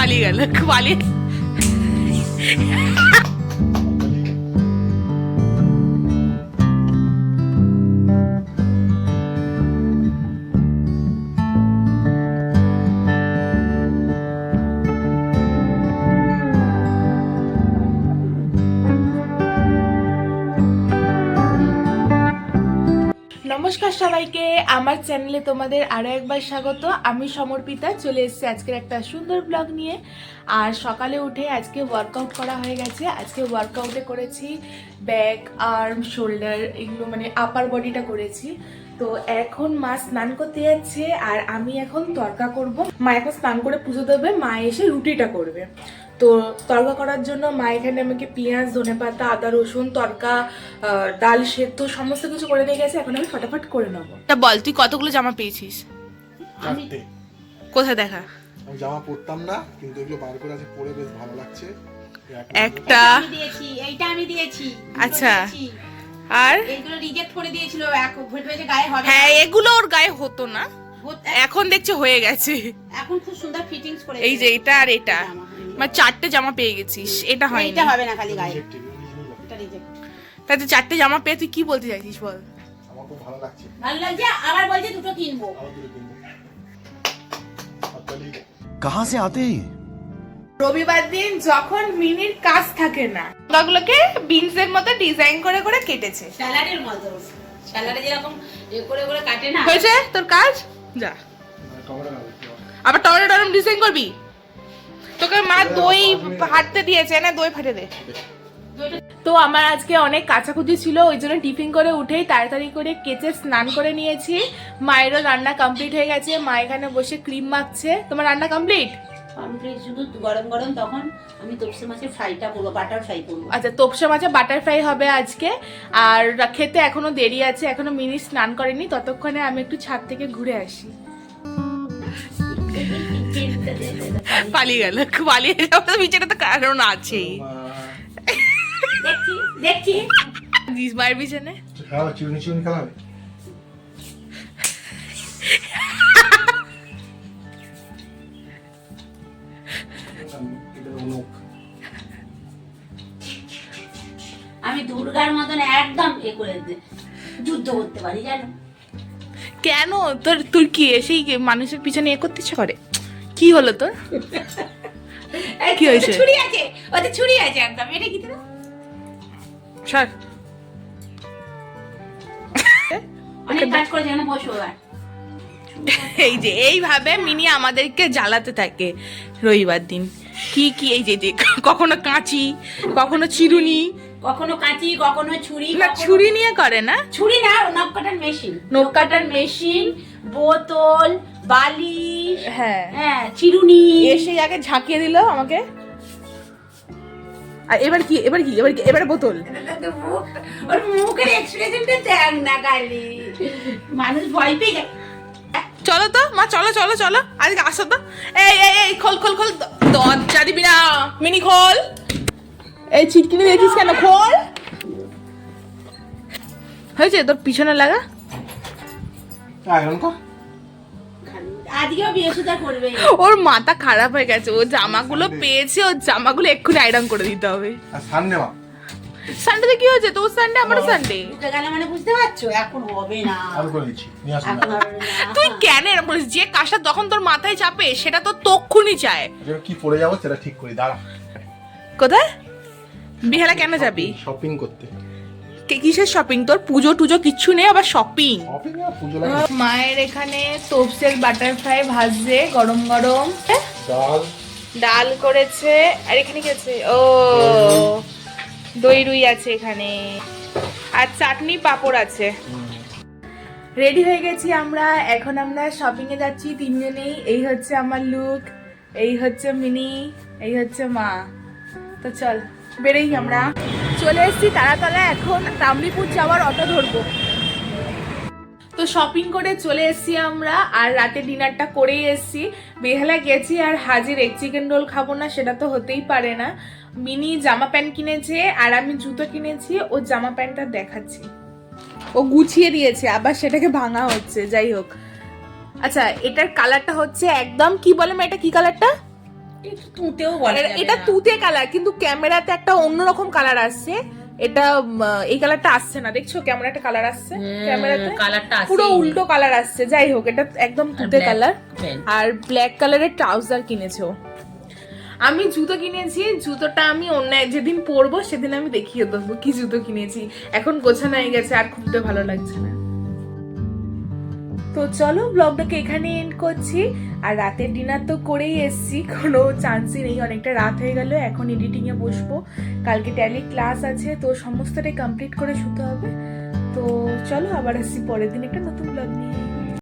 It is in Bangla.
পালিয়ে গেল পালিয়ে। নমস্কার সবাইকে, আমার চ্যানেলে তোমাদের আরো একবার স্বাগত। আমি সমর্পিতা চলে এসেছি আজকের একটা সুন্দর ব্লগ নিয়ে। আর সকালে উঠে আজকে ওয়ার্কআউট করা হয়ে গেছে। আজকে ওয়ার্কআউটে করেছি ব্যাক, আর্ম, শোল্ডার, এগুলো মানে আপার বডিটা করেছি। তো এখন মা স্নান করতে যাচ্ছে আর আমি এখন তড়কা করব। মা এখন স্নান করে পুজো দেবে, মা এসে রুটিটা করবে। তো তড়কা করার জন্য মা এখানে আমাকে পেঁয়াজ, ধনেপাতা, আদা, রসুন, তড়কা, ডাল সেদ্ধ সমস্ত কিছু করে দিয়ে গেছে। এখন আমি ফটাফট করে নেবো। তা বল, তুই কতগুলো জামা পেয়েছিস? চারটে। কোথায় দেখা? আমি জামা পরতাম না, কিন্তু এগুলো বার করে আছে, পরে বেশ ভালো লাগছে। একটা এইটা আমি দিয়েছি। আচ্ছা, আর এগুলো রিজেক্ট করে দিয়েছিল, ভেবে গায়ে হবে। হ্যাঁ, এগুলো ওর গায়ে হতো না, এখন দেখছে হয়ে গেছে। এখন খুব সুন্দর ফিটিংস করে। এই যে এটা আর এটা, মানে চারটে জামা পেয়ে গেছিস। এটা হয়নি, এটা হবে না, খালি গায়ে এটা রিজেক্ট। তাতে চারটে জামা পেয়ে তুই কি বলতে চাইছিস বল? আমার খুব ভালো লাগছে। ভালো লাগছে, আবার বলছে দুটো কিনবো। আবার দুটো কিনবো। कहाँ से आते हैं? রবিবার দিন যখন মিনির কাজ থাকে না, ওগুলোকে বিনসের মতো ডিজাইন করে করে কেটেছে। স্যালাডের মতো, স্যালাডে যেরকম করে করে কাটে না। হয়েছে তোর কাজ? যা আবার টমেটো ডিজাইন করবি। তোকে মা দই ফাটতে দিয়েছে, না দই ফাটে দে। তো আমার আজকে অনেক কাচাকুচি ছিল, ওই জন্য টিফিন করে উঠেই তাড়াতাড়ি করে কেচে স্নান করে নিয়েছি। মায়েরও রান্না কমপ্লিট হয়ে গেছে, মা এখানে বসে ক্রিম মাখছে। তোমার রান্না কমপ্লিট? শুধু গরম গরম তখন আমি তোপসে মাছের ফ্রাইটা করবো, বাটার ফ্রাই করবো। আচ্ছা, তোপসে মাছে বাটার ফ্রাই হবে আজকে। আর খেতে এখনো দেরি আছে, এখনো মিনি স্নান করেনি। ততক্ষণে আমি একটু ছাদ থেকে ঘুরে আসি। পালিয়ে গেল, পালিয়ে যাওয়ার পিছনে তো কারণ আছেই। দেখছি দেখছি মায়ের পিছনে খাওয়া চিরুনি চিরুনি খাওয়াবে। আমি দুর্গার মতন একদম করে যুদ্ধ করতে পারি, জানো? কেন তোর কি এসেই মানুষের পিছনে করতে ইচ্ছা করে? কি হলো তোর? কি হয়েছে? ছুরি আছে, ওতে ছুরি আছে একদম। এটা কি তোর? সর। অনেক কাজ করে যেন বসো। আর এই যে এইভাবে মিনি আমাদেরকে জ্বালাতে থাকে রবিবার দিন। কি কি এই যে কখনো কাঁচি, কখনো চিরুনি, কখনো কাঁচি, কখনো ছুরি। না, ছুরি নিয়ে করে না, ছুরি না, নখ কাটার মেশিন। নখ কাটার মেশিন, বোতল, বালিশ, হ্যাঁ হ্যাঁ, চিরুনি। এসে আগে ঝাঁকিয়ে দিল আমাকে। আর এবার কি এবার কি এবার কি এবার বোতল। ওর মুখের এক্সপ্রেশনটা দেখ না, খালি মানুষ ভয় পেয়ে যায়। চলো তো মা, চলো চলো চলো, আজকে আসো তো। এই এই এই খোল খোল খোল, দরজা দিবি না মিনি, খোল। এই ছিটকিনি দেখছিস কেন? খোল। হয়েছে তোর পিছনে লাগা। আজকেও বিয়ে সুদ্ধা করবে। ওর মাথা খারাপ হয়ে গেছে, ও জামাগুলো পেয়েছে, ওর জামাগুলো এক্ষুনি আয়রন করে দিতে হবে। আর সানডে মা, সানডেতে কি হয়েছে? তোর সানডে, আমার সানডে। গেলে মানে বুঝতে পারছো, এখন হবে না। আর করে দিচ্ছি, নিয়ে আসুন। এখন হবে না। তুই কেন এরকম করিস? যে কাজটা তখন তোর মাথায় চাপে সেটা তো তক্ষুনি চায়। কি পরে যাবো সেটা ঠিক করি, দাঁড়া। কোথায় বিহালা কেন যাবি? শপিং করতে। কিসের শপিং? তোর পুজো টুজো কিচ্ছু নেই, আবার শপিং। শপিং আর পুজো লাগে। মায়ের এখানে তোপসের বাটার ফ্রাই ভাজছে গরম গরম, ডাল ডাল করেছে। আর এখানে কি আছে? ও দই রুই আছে এখানে, আর চাটনি পাঁপড় আছে। রেডি হয়ে গেছি আমরা, এখন আমরা শপিং এ যাচ্ছি তিনজনেই। এই হচ্ছে আমার লুক, এই হচ্ছে মিনি, এই হচ্ছে মা। তো চল বেরোই আমরা। চলে এসেছি তারাতলা, এখন তামলিপুর যাওয়ার অটো ধরবো। তো শপিং করে চলে এসেছি আমরা, আর রাতে ডিনারটা করেই এসেছি। বেহালা গেছি, আর হাজির এগ চিকেন রোল খাবো না সেটা তো হতেই পারে না। মিনি জামা প্যান্ট কিনেছে আর আমি জুতো কিনেছি, ও জামা প্যান্টটা দেখাচ্ছি। ও গুছিয়ে দিয়েছে, আবার সেটাকে ভাঙা হচ্ছে। যাই হোক, আচ্ছা এটার কালারটা হচ্ছে একদম, কি বলে মা, এটা কি কালারটা? একটু তুঁতেও বলা যাবে এটা না। তুতে কালার, কিন্তু ক্যামেরাতে একটা অন্যরকম কালার আসছে। এটা এই কালারটা আসছে না, দেখছো ক্যামেরাতে কালার আসছে, ক্যামেরাতে কালারটা পুরো উল্টো কালার আসছে। যাই হোক, এটা একদম তুতে black কালার। pant। আর ব্ল্যাক কালারের ট্রাউজার কিনেছো। আমি জুতো কিনেছি, জুতোটা আমি অন্য যেদিন পরবো সেদিন আমি দেখিয়ে দেবো কি জুতো কিনেছি। এখন গোছানো হয়ে গেছে, আর খুলতে ভালো লাগছে না। তো চলো ব্লগটাকে এখানে এন্ড করছি। আর রাতের ডিনার তো করেই এসছি, কোনো চান্সই নেই, অনেকটা রাত হয়ে গেল। এখন এডিটিং এ বসবো, কালকে ট্যালি ক্লাস আছে, তো সমস্তটাই কমপ্লিট করে শুতে হবে। তো চলো আবার আসছি পরের দিন একটা নতুন ব্লগ।